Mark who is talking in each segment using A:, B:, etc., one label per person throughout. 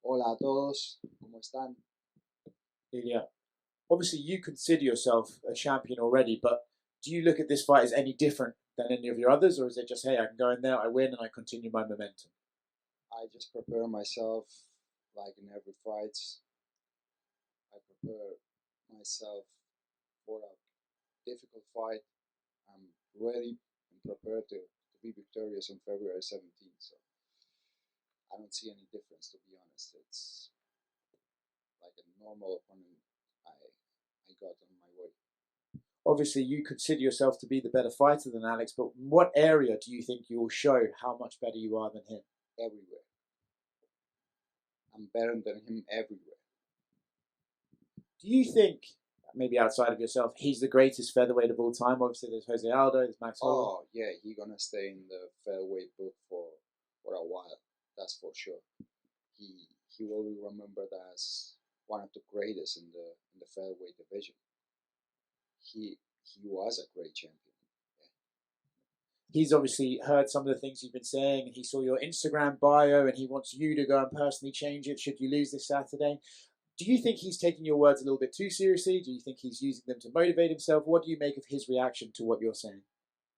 A: Hola a todos, ¿cómo están?
B: Ilia, obviously you consider yourself a champion already, but do you look at this fight as any different than any of your others, or is it just, hey, I can go in there, I win, and I continue my momentum?
A: I just prepare myself like in every fight. I prepare myself for a difficult fight. I'm ready and prepared to be victorious on February 17th. So I don't see any difference, to be honest. It's like a normal opponent I got on my way.
B: Obviously, you consider yourself to be the better fighter than Alex, but what area do you think you will show how much better you are than him?
A: Everywhere. I'm better than him everywhere.
B: Do you think, maybe outside of yourself, he's the greatest featherweight of all time? Obviously, there's Jose Aldo, there's Max Holloway.
A: Oh yeah, he's gonna stay in the featherweight book for a while. That's for sure. He will be remembered as one of the greatest in the featherweight division. He was a great champion.
B: He's obviously heard some of the things you've been saying, and he saw your Instagram bio, and he wants you to go and personally change it should you lose this Saturday. Do you think he's taking your words a little bit too seriously? Do you think he's using them to motivate himself? What do you make of his reaction to what you're saying?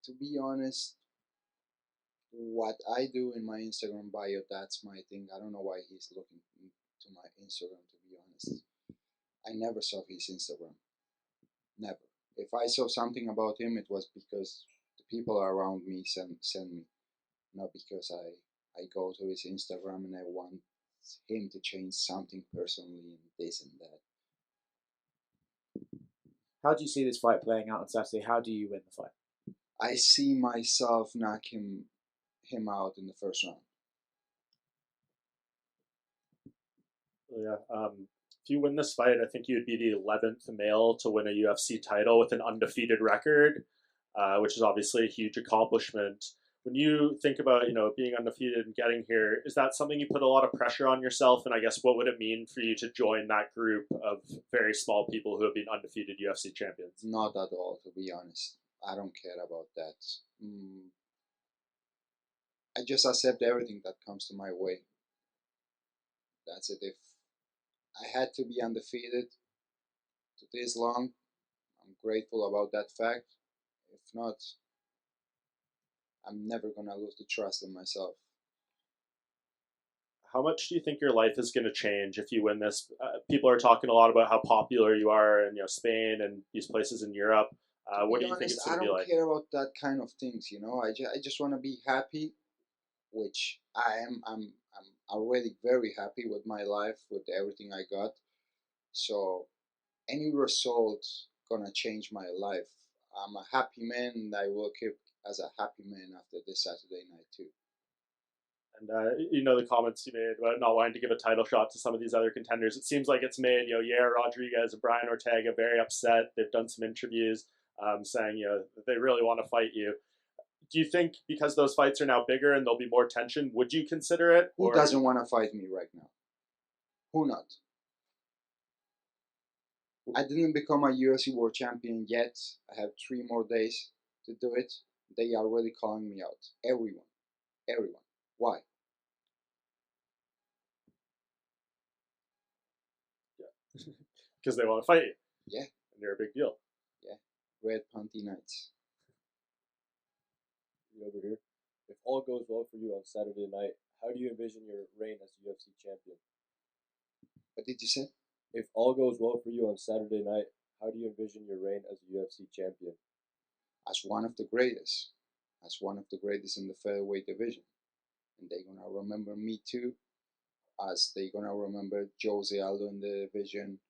A: To be honest, what I do in my Instagram bio, that's my thing. I don't know why he's looking to my Instagram, to be honest. I never saw his Instagram. Never. If I saw something about him, it was because the people around me send me, not because I go to his Instagram and I want him to change something personally and this and that.
B: How do you see this fight playing out on Saturday? How do you win the fight?
A: I see myself knock him out in the first round.
C: Yeah. If you win this fight, I think you'd be the 11th male to win a UFC title with an undefeated record, which is obviously a huge accomplishment. When you think about, being undefeated and getting here, is that something you put a lot of pressure on yourself? And I guess what would it mean for you to join that group of very small people who have been undefeated UFC champions?
A: Not at all, to be honest. I don't care about that. I just accept everything that comes to my way. That's it. If I had to be undefeated to this long, I'm grateful about that fact. If not, I'm never gonna lose the trust in myself.
C: How much do you think your life is going to change if you win this? People are talking a lot about how popular you are in Spain and these places in Europe. What do you think it's going to be like?
A: I don't care about that kind of things. I just want to be happy, which I am. I'm already very happy with my life, with everything I got. So any result gonna change my life. I'm a happy man, and I will keep as a happy man after this Saturday night too.
C: And the comments you made about not wanting to give a title shot to some of these other contenders. It seems like it's made Yair Rodriguez and Brian Ortega very upset. They've done some interviews saying they really want to fight you. Do you think because those fights are now bigger and there'll be more tension, would you consider it?
A: Who doesn't want to fight me right now? Who not? I didn't become a UFC World Champion yet. I have 3 more days to do it. They are already calling me out. Everyone. Why?
C: Yeah. Because they want to fight you.
A: Yeah.
C: And you're a big deal.
A: Yeah. Red Panty Nights.
D: Over here. If all goes well for you on Saturday night, how do you envision your reign as UFC champion?
A: What did you say?
D: If all goes well for you on Saturday night, how do you envision your reign as a UFC champion?
A: As one of the greatest. As one of the greatest in the featherweight division. And they're going to remember me too. As they're going to remember Jose Aldo in the division,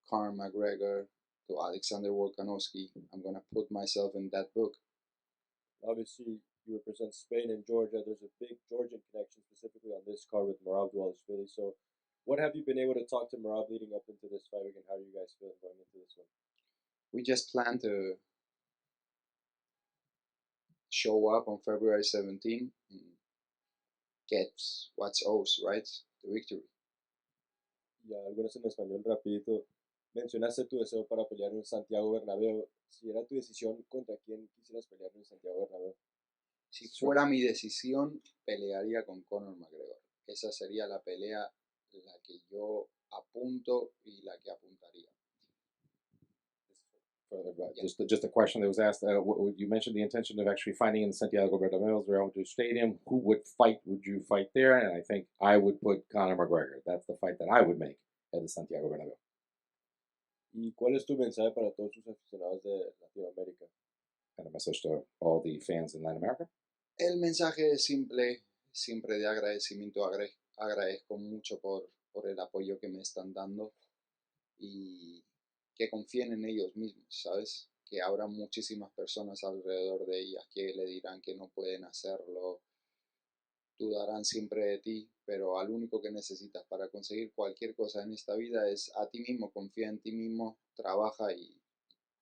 A: Conor McGregor, to Alexander Volkanovski. I'm going to put myself in that book.
D: Obviously, you represent Spain and Georgia. There's a big Georgian connection specifically on this card with Merab Dvalishvili. So what have you been able to talk to Merab leading up into this fight, and how do you guys feel going into this one?
A: We just plan to show up on February 17 and get what's ours, right? The victory.
D: Ya, algunas en español rapidito. Mencionaste tu deseo para pelear en Santiago Bernabéu. Si era tu decisión, ¿contra quién quisieras pelear en Santiago Bernabéu?
A: Si fuera mi decisión, pelearía con Conor McGregor. Esa sería la pelea la que yo apunto y la que apuntaría.
E: Just a question that was asked. You mentioned the intention of actually fighting in the Santiago Bernabéu Stadium. Who would you fight there? And I think I would put Conor McGregor. That's the fight that I would make at the Santiago Bernabéu.
D: ¿Y cuál es tu mensaje para todos sus aficionados de Latinoamérica?
E: And a message to all the fans in Latin America.
A: El mensaje es simple, siempre de agradecimiento. Agradezco mucho por el apoyo que me están dando y que confíen en ellos mismos, ¿sabes? Que habrá muchísimas personas alrededor de ellas que le dirán que no pueden hacerlo, dudarán siempre de ti, pero al único que necesitas para conseguir cualquier cosa en esta vida es a ti mismo. Confía en ti mismo, trabaja y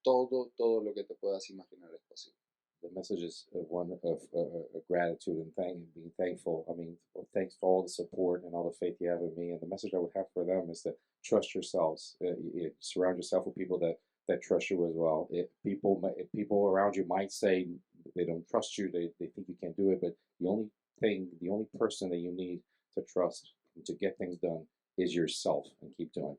A: todo lo que te puedas imaginar es posible.
E: The message is one of gratitude and being thankful. I mean, thanks for all the support and all the faith you have in me. And the message I would have for them is to trust yourselves. Surround yourself with people that trust you as well. People around you might say they don't trust you, they think you can't do it, but the only person that you need to trust to get things done is yourself, and keep doing.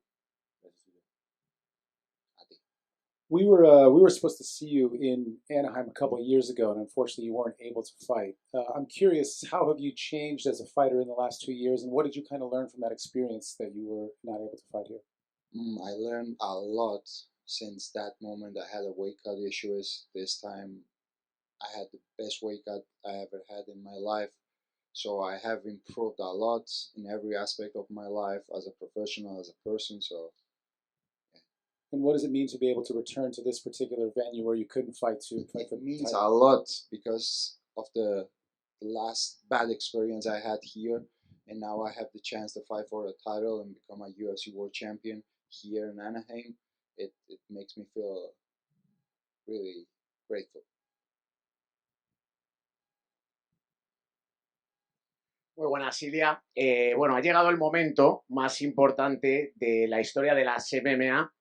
B: We were supposed to see you in Anaheim a couple of years ago, and unfortunately, you weren't able to fight. I'm curious, how have you changed as a fighter in the last 2 years, and what did you kind of learn from that experience that you were not able to fight here?
A: I learned a lot since that moment. I had a weight cut issues. This time, I had the best weight cut I ever had in my life. So I have improved a lot in every aspect of my life as a professional, as a person. So.
B: And what does it mean to be able to return to this particular venue where you couldn't fight for
A: It means
B: title?
A: a lot because of the last bad experience I had here, and now I have the chance to fight for a title and become a UFC World Champion here in Anaheim. It makes me feel really grateful.
F: Muy buenas, Ilia. Bueno, ha llegado el momento más importante de la historia de las MMA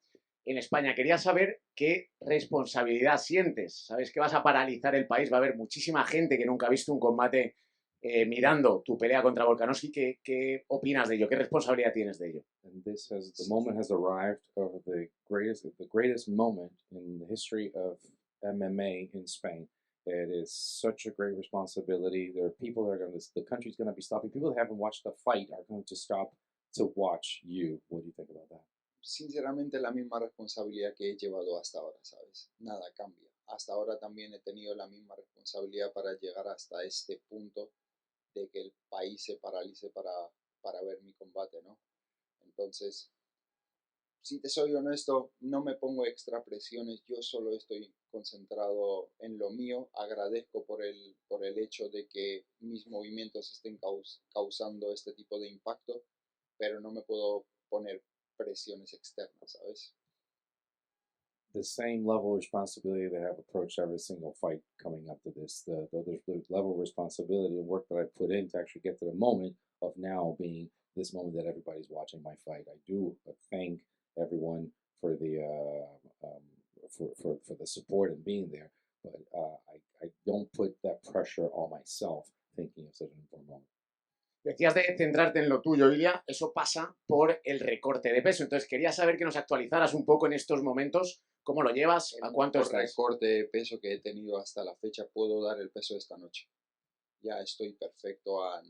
F: en España. Quería saber qué responsabilidad sientes. Sabes que vas a paralizar el país, va a haber muchísima gente que nunca ha visto un combate mirando tu pelea contra Volkanovski. ¿Qué opinas de ello? ¿Qué responsabilidad tienes de ello?
E: And the moment has arrived of the greatest moment in the history of MMA in Spain. It is such a great responsibility. There are people that are the country's going to be stopping. People that haven't watched the fight are going to stop to watch you. What do you think about that?
A: Sinceramente, la misma responsabilidad que he llevado hasta ahora, ¿sabes? Nada cambia. Hasta ahora también he tenido la misma responsabilidad para llegar hasta este punto de que el país se paralice para ver mi combate, ¿no? Entonces, si te soy honesto, no me pongo extra presiones, yo solo estoy concentrado en lo mío. Agradezco por el hecho de que mis movimientos estén causando este tipo de impacto, pero no me puedo poner presiones externas, ¿sabes?
E: The same level of responsibility that I have approached every single fight coming up to this, the level of responsibility and work that I put in to actually get to the moment of now being this moment that everybody's watching my fight. I do thank everyone for the for the support and being there, but I don't put that pressure on myself thinking of such an important moment.
F: Decías de centrarte en lo tuyo, Ilia, eso pasa por el recorte de peso. Entonces quería saber que nos actualizaras un poco en estos momentos, cómo lo llevas, a cuánto
A: El
F: estás.
A: recorte de peso que he tenido hasta la fecha, puedo dar el peso de esta noche. Ya estoy perfecto a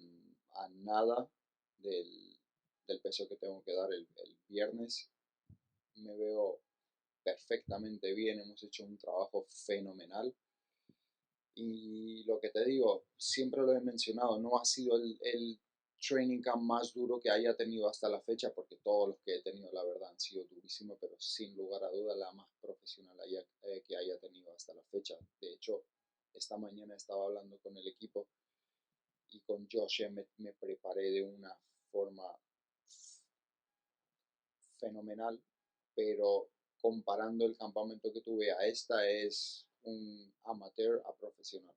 A: nada del peso que tengo que dar el viernes. Me veo perfectamente bien, hemos hecho un trabajo fenomenal. Y lo que te digo, siempre lo he mencionado, no ha sido el training camp más duro que haya tenido hasta la fecha, porque todos los que he tenido, la verdad, han sido durísimos, pero sin lugar a duda la más profesional que haya tenido hasta la fecha. De hecho, esta mañana estaba hablando con el equipo y con Josh me preparé de una forma fenomenal, pero comparando el campamento que tuve a esta, es un amateur a profesional.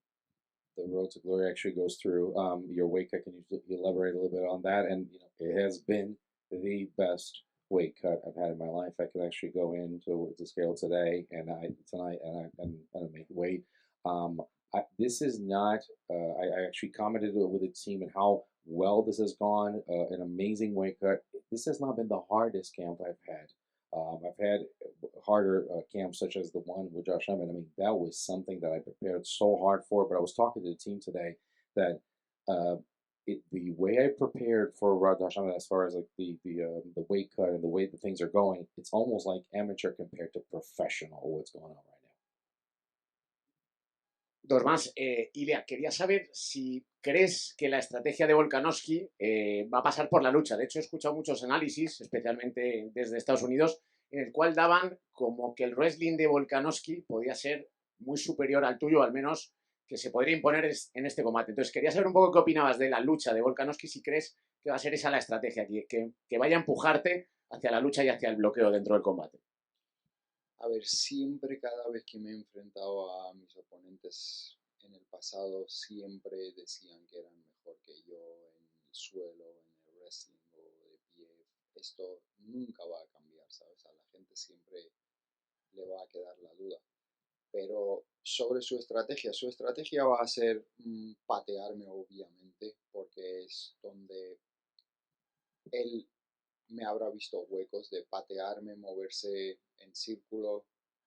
E: The road to glory actually goes through your weight cut. Can you elaborate a little bit on that? And it has been the best weight cut I've had in my life. I could actually go into the scale today and I make weight. this is not. I actually commented with the team and how well this has gone. An amazing weight cut. This has not been the hardest camp I've had. I've had harder camps such as the one with Josh Emmett. I mean, that was something that I prepared so hard for. But I was talking to the team today that the way I prepared for Josh Emmett, as far as like the weight cut and the way that things are going, it's almost like amateur compared to professional. What's going on right now?
F: Dos más. Ilia, quería saber si crees que la estrategia de Volkanovski va a pasar por la lucha. De hecho, he escuchado muchos análisis, especialmente desde Estados Unidos, en el cual daban como que el wrestling de Volkanovski podía ser muy superior al tuyo, al menos que se podría imponer en este combate. Entonces, quería saber un poco qué opinabas de la lucha de Volkanovski, si crees que va a ser esa la estrategia, que vaya a empujarte hacia la lucha y hacia el bloqueo dentro del combate.
A: A ver, siempre, cada vez que me he enfrentado a mis oponentes en el pasado, siempre decían que eran mejor que yo en el suelo, en el wrestling o de pie. Esto nunca va a cambiar, ¿sabes? A la gente siempre le va a quedar la duda. Pero sobre su estrategia va a ser patearme, obviamente, porque es donde él me habrá visto huecos de patearme, moverse en círculo,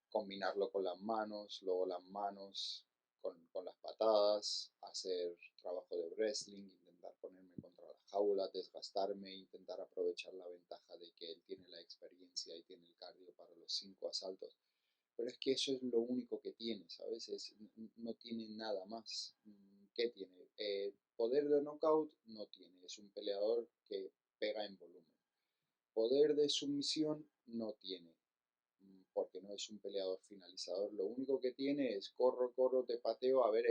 A: combinarlo con las manos, luego las manos con las patadas, hacer trabajo de wrestling, intentar ponerme contra la jaula, desgastarme, intentar aprovechar la ventaja de que él tiene la experiencia y tiene el cardio para los 5 asaltos. Pero es que eso es lo único que tiene, ¿sabes? No tiene nada más. ¿Qué tiene? Poder de knockout no tiene. Es un peleador que pega en volumen. Poder de sumisión no tiene, porque no es un peleador finalizador. Lo único que tiene es corro, te pateo. A ver,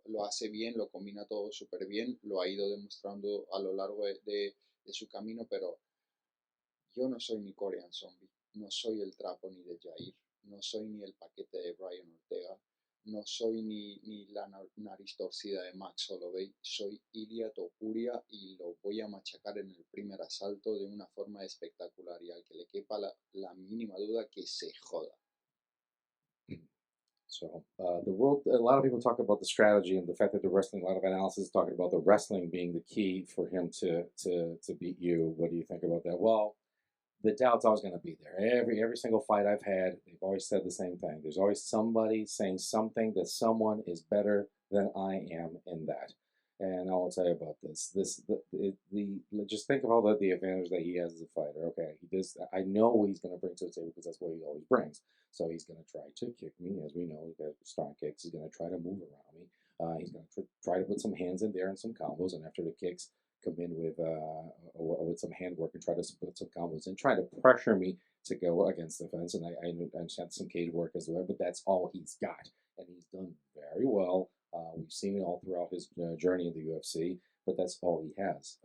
A: lo hace bien, lo combina todo súper bien. Lo ha ido demostrando a lo largo de su camino, pero yo no soy ni Korean Zombie. No soy el trapo ni de Jair. No soy ni el paquete de Bryant Ortega. No soy ni la nariz torcida de Max Holloway. Soy Ilia Topuria y lo voy a machacar en el primer asalto de una forma espectacular. Y al que le quepa la mínima duda, que se joda.
E: So the world, a lot of people talk about the strategy and the fact that the wrestling, a lot of analysis is talking about the wrestling being the key for him to beat you. What do you think about that? Well, the doubt's always going to be there. Every single fight I've had, they've always said the same thing. There's always somebody saying something that someone is better than I am in that. And I'll tell you about this. Just think of all the advantage that he has as a fighter. Okay, he does. I know what he's going to bring to the table because that's what he always brings. So he's going to try to kick me, as we know. He's got strong kicks. He's going to try to move around me. He's going to try to put some hands in there and some combos. And after the kicks, come in with some handwork and try to put some combos and try to pressure me to go against the fence. And I understand some cage work as well, but that's all he's got, and he's done very well. We've seen it all throughout his journey in the UFC, but that's all he has.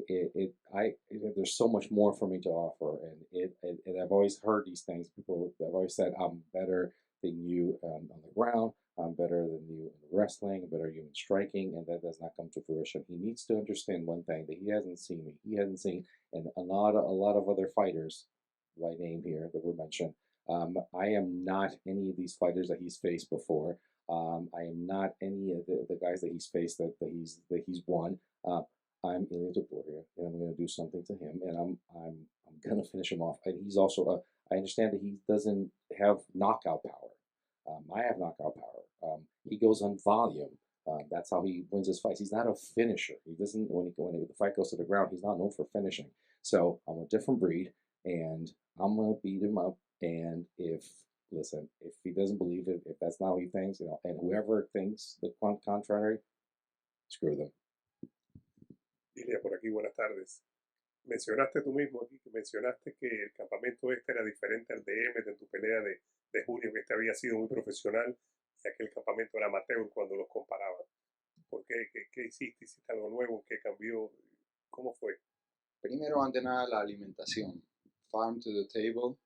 E: There's so much more for me to offer, and I've always heard these things. People have always said I'm better than you on the ground. I'm better than you in wrestling, better than you in striking, and that does not come to fruition. He needs to understand one thing that he hasn't seen me. He hasn't seen, and a lot of other fighters, by name here that were mentioned. I am not any of these fighters that he's faced before. I am not any of the guys that he's faced that he's won. I'm Ilia Topuria, and I'm going to do something to him, and I'm going to finish him off. And he's also I understand that he doesn't have knockout power. I have knockout power. He goes on volume. That's how he wins his fights. He's not a finisher. He doesn't when the fight goes to the ground. He's not known for finishing. So I'm a different breed, and I'm gonna beat him up. And if he doesn't believe it, if that's not how he thinks, and whoever thinks the contrary, screw them.
G: Ilia, por aquí, buenas tardes. Mencionaste tú mismo aquí, que mencionaste que el campamento este era diferente al de Emmett en tu pelea de junio, que este había sido muy profesional y aquel campamento era amateur cuando los comparaban. ¿Por qué? ¿Qué hiciste? ¿Hiciste algo nuevo? ¿Qué cambió? ¿Cómo fue?
A: Primero, ante nada, la alimentación. Farm to the table.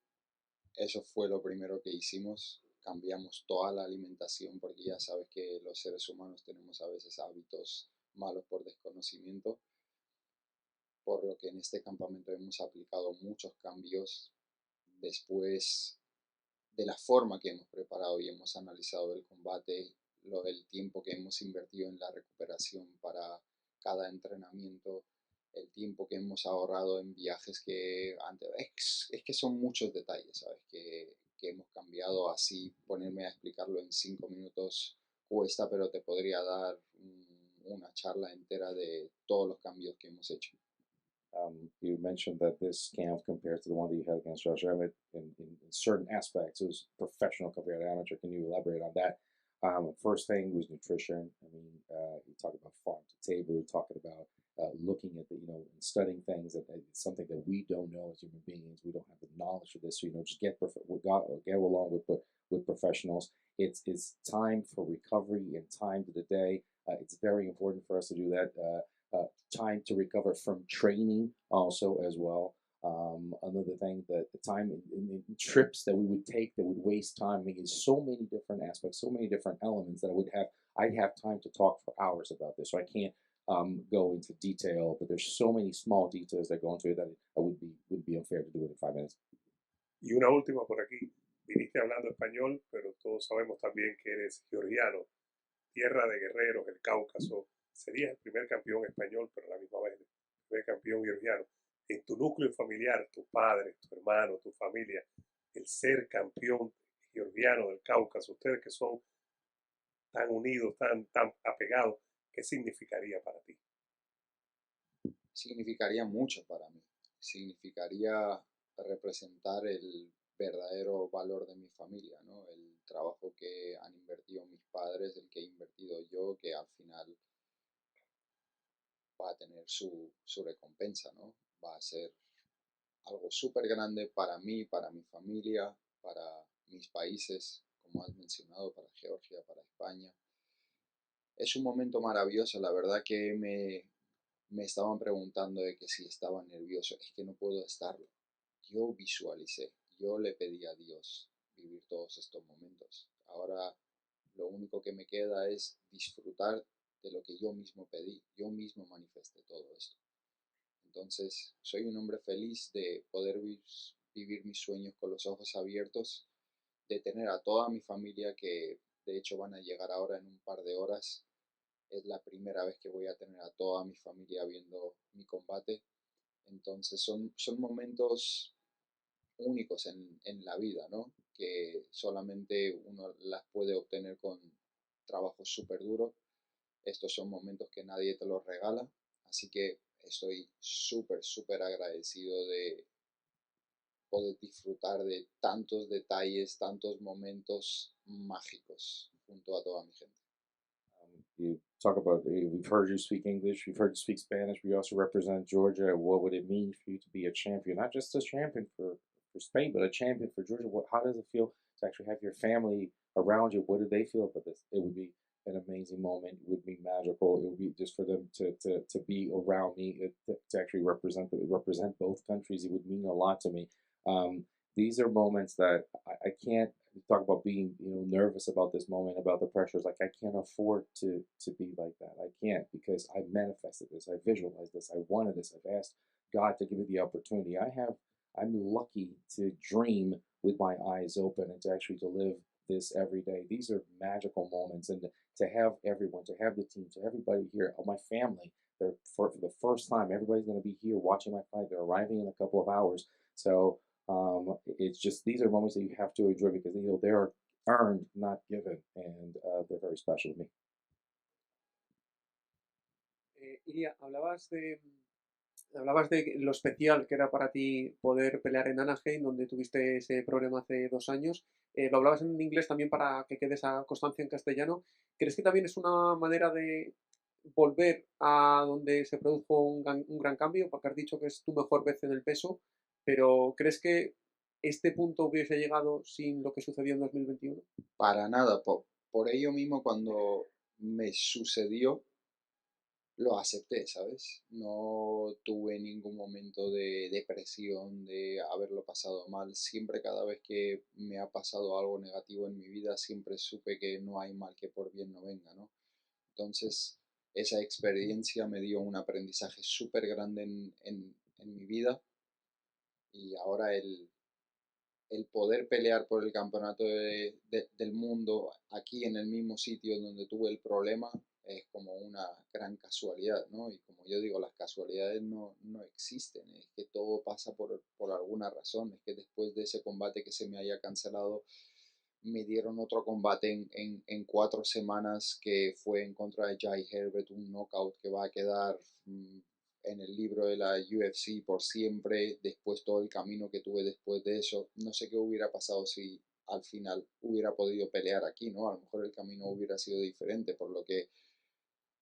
A: Eso fue lo primero que hicimos. Cambiamos toda la alimentación porque ya sabes que los seres humanos tenemos a veces hábitos malos por desconocimiento. Por lo que en este campamento hemos aplicado muchos cambios después de la forma que hemos preparado y hemos analizado el combate. el tiempo que hemos invertido en la recuperación para cada entrenamiento, el tiempo que hemos ahorrado en viajes que antes, es que son muchos detalles, ¿sabes? Que hemos cambiado así, ponerme a explicarlo en 5 minutos cuesta, pero te podría dar una charla entera de todos los cambios que hemos hecho.
E: You mentioned that this camp compared to the one that you had against Josh Emmett in certain aspects, it was professional compared to amateur. Can you elaborate on that? First thing was nutrition. I mean, you talk about farm to table. You're talking about looking at the, and studying things that it's something that we don't know as human beings. We don't have the knowledge of this. So, just get along with professionals. It's time for recovery and time to the day. It's very important for us to do that. Time to recover from training also as well. Another thing that the time in trips that we would take that would waste time. I mean, there's so many different aspects, so many different elements that I'd have time to talk for hours about this. So I can't go into detail, but there's so many small details that go into it that it would be unfair to do it in 5 minutes.
G: Y una última por aquí. Viniste hablando español, pero todos sabemos también que eres georgiano, tierra de guerreros, el Cáucaso. Serías el primer campeón español, pero a la misma vez el primer campeón georgiano. En tu núcleo familiar, tu padre, tu hermano, tu familia, el ser campeón georgiano del Cáucaso, ustedes que son tan unidos, tan apegados, ¿qué significaría para ti?
A: Significaría mucho para mí. Significaría representar el verdadero valor de mi familia, ¿no? El trabajo que han invertido mis padres, el que he invertido yo, que al final va a tener su recompensa, ¿no? Va a ser algo súper grande para mí, para mi familia, para mis países, como has mencionado, para Georgia, para España. Es un momento maravilloso, la verdad que me estaban preguntando de que si estaba nervioso, es que no puedo estarlo. Yo visualicé, yo le pedí a Dios vivir todos estos momentos. Ahora lo único que me queda es disfrutar de lo que yo mismo pedí, yo mismo manifesté todo esto. Entonces, soy un hombre feliz de poder vivir mis sueños con los ojos abiertos, de tener a toda mi familia que de hecho van a llegar ahora en un par de horas. Es la primera vez que voy a tener a toda mi familia viendo mi combate. Entonces son momentos únicos en la vida, ¿no? Que solamente uno las puede obtener con trabajo súper duro. Estos son momentos que nadie te los regala, así que estoy súper agradecido de poder disfrutar de tantos detalles, tantos momentos mágicos junto a toda mi gente.
E: You talk about, we've heard you speak English, we've heard you speak Spanish, but you also represent Georgia. What would it mean for you to be a champion? Not just a champion for Spain, but a champion for Georgia. How does it feel to actually have your family around you? What do they feel about this? It would be an amazing moment. It would be magical. It would be just for them to be around me, to actually represent both countries. It would mean a lot to me. These are moments that I can't talk about being nervous about this moment, about the pressures. Like I can't afford to be like that. I can't, because I manifested this, I visualized this, I wanted this, I've asked God to give me the opportunity. I'm lucky to dream with my eyes open and to actually to live this every day. These are magical moments, and to have everyone, to have the team, to everybody here, my family, they're for the first time, everybody's going to be here watching my fight. They're arriving in a couple of hours. So it's just, these are moments that you have to enjoy, because they're earned, not given, and they're very special to me.
H: Ilia, hablabas de lo especial que era para ti poder pelear en Anaheim, donde tuviste ese problema hace 2 años. Lo hablabas en inglés también para que quede esa constancia en castellano. ¿Crees que también es una manera de volver a donde se produjo un gran cambio? Porque has dicho que es tu mejor vez en el peso, pero ¿crees que este punto hubiese llegado sin lo que sucedió en 2021?
A: Para nada, por ello mismo cuando me sucedió, lo acepté, ¿sabes? No tuve ningún momento de depresión, de haberlo pasado mal. Siempre, cada vez que me ha pasado algo negativo en mi vida, siempre supe que no hay mal que por bien no venga, ¿no? Entonces, esa experiencia me dio un aprendizaje súper grande en mi vida, y ahora el el poder pelear por el campeonato del mundo aquí en el mismo sitio donde tuve el problema es como una gran casualidad, ¿no? Y como yo digo, las casualidades no existen, es que todo pasa por alguna razón, es que después de ese combate que se me haya cancelado, me dieron otro combate en 4 semanas que fue en contra de Jai Herbert, un knockout que va a quedar en el libro de la UFC por siempre, después todo el camino que tuve después de eso, no sé qué hubiera pasado si al final hubiera podido pelear aquí, ¿no? A lo mejor el camino hubiera sido diferente, por lo que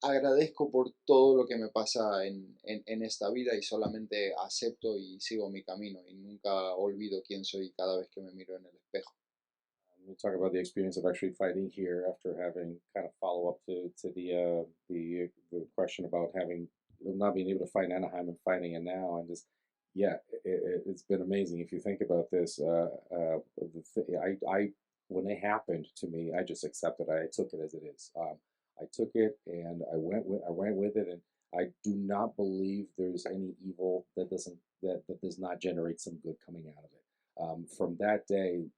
A: agradezco por todo lo que me pasa en esta vida y solamente acepto y sigo mi camino y nunca olvido quién soy cada vez que me miro en el espejo.
E: We talk about the experience of actually fighting here after having kind of follow up to the question about having not being able to fight Anaheim and fighting it now, and just yeah, it's been amazing. If you think about this, I when it happened to me, I just accepted it. I took it as it is. I took it and I went with it, and I do not believe there's any evil that does not generate some good coming out of it. From that day,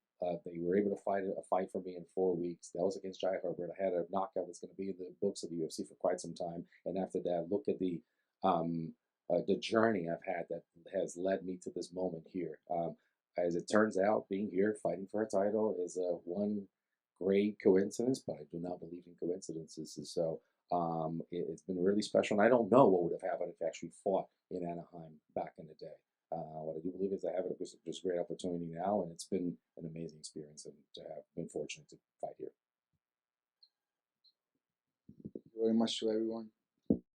E: they were able to fight a fight for me in 4 weeks. That was against Jai Herbert. I had a knockout that's going to be in the books of the UFC for quite some time. And after that, look at the journey I've had that has led me to this moment here. As it turns out, being here fighting for a title is one great coincidence, but I do not believe in coincidences. So it's been really special. And I don't know what would have happened if I actually fought in Anaheim back in the day. What I do believe is I have just a great opportunity now, and it's been an amazing experience and to have been fortunate to fight here.
A: Thank you very much to everyone.